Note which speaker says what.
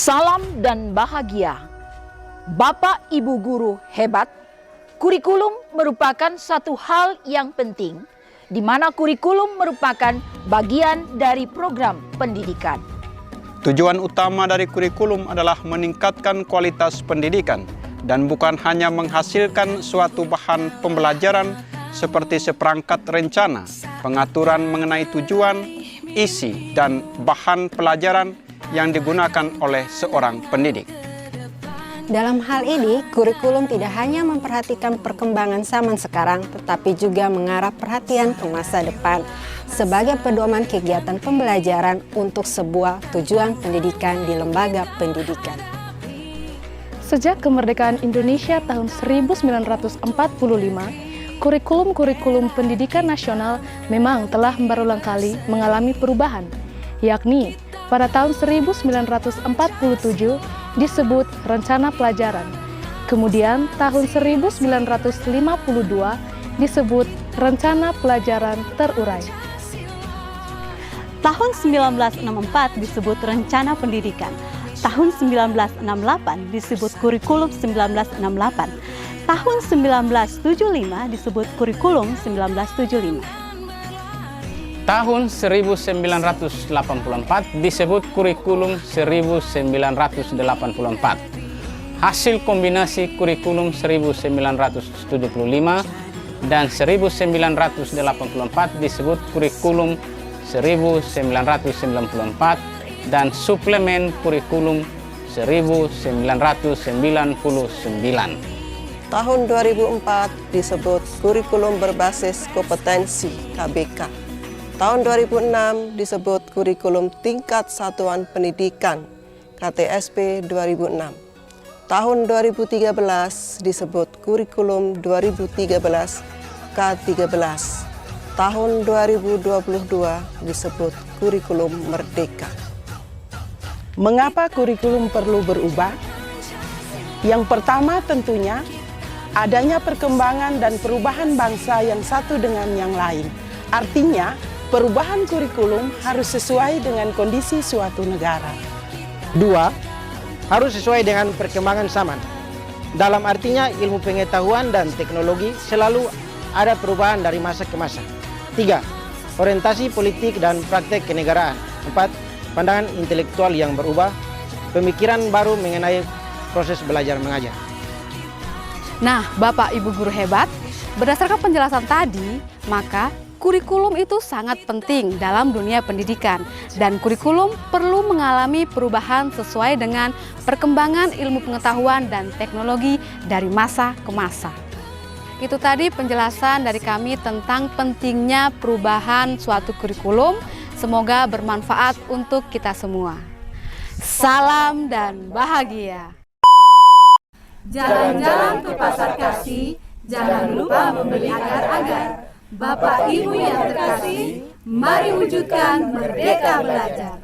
Speaker 1: Salam dan bahagia. Bapak Ibu guru hebat, kurikulum merupakan satu hal yang penting, di mana kurikulum merupakan bagian dari program pendidikan.
Speaker 2: Tujuan utama dari kurikulum adalah meningkatkan kualitas pendidikan dan bukan hanya menghasilkan suatu bahan pembelajaran seperti seperangkat rencana, pengaturan mengenai tujuan, isi, dan bahan pelajaran yang digunakan oleh seorang pendidik.
Speaker 3: Dalam hal ini, kurikulum tidak hanya memperhatikan perkembangan zaman sekarang, tetapi juga mengarah perhatian ke masa depan sebagai pedoman kegiatan pembelajaran untuk sebuah tujuan pendidikan di lembaga pendidikan.
Speaker 4: Sejak kemerdekaan Indonesia tahun 1945, kurikulum pendidikan nasional memang telah berulang kali mengalami perubahan, yakni pada tahun 1947 disebut Rencana Pelajaran, kemudian tahun 1952 disebut Rencana Pelajaran Terurai.
Speaker 5: Tahun 1964 disebut Rencana Pendidikan, tahun 1968 disebut Kurikulum 1968, tahun 1975 disebut Kurikulum 1975.
Speaker 6: Tahun 1984 disebut Kurikulum 1984. Hasil kombinasi Kurikulum 1975 dan 1984 disebut Kurikulum 1994 dan suplemen Kurikulum 1999.
Speaker 7: Tahun 2004 disebut Kurikulum Berbasis Kompetensi KBK. Tahun 2006 disebut Kurikulum Tingkat Satuan Pendidikan KTSP 2006. Tahun 2013 disebut Kurikulum 2013 K13. Tahun 2022 disebut Kurikulum Merdeka.
Speaker 8: Mengapa kurikulum perlu berubah? Yang pertama tentunya adanya perkembangan dan perubahan bangsa yang satu dengan yang lain. Artinya, perubahan kurikulum harus sesuai dengan kondisi suatu negara.
Speaker 9: 2. Harus sesuai dengan perkembangan zaman. Dalam artinya ilmu pengetahuan dan teknologi selalu ada perubahan dari masa ke masa. 3. Orientasi politik dan praktek kenegaraan. 4. Pandangan intelektual yang berubah, pemikiran baru mengenai proses belajar mengajar.
Speaker 4: Nah, Bapak Ibu guru hebat, berdasarkan penjelasan tadi, maka kurikulum itu sangat penting dalam dunia pendidikan, dan kurikulum perlu mengalami perubahan sesuai dengan perkembangan ilmu pengetahuan dan teknologi dari masa ke masa. Itu tadi penjelasan dari kami tentang pentingnya perubahan suatu kurikulum. Semoga bermanfaat untuk kita semua. Salam dan bahagia.
Speaker 10: Jalan-jalan ke pasar Kasih, jangan lupa membeli agar-agar. Bapak Ibu yang terkasih, mari wujudkan Merdeka Belajar.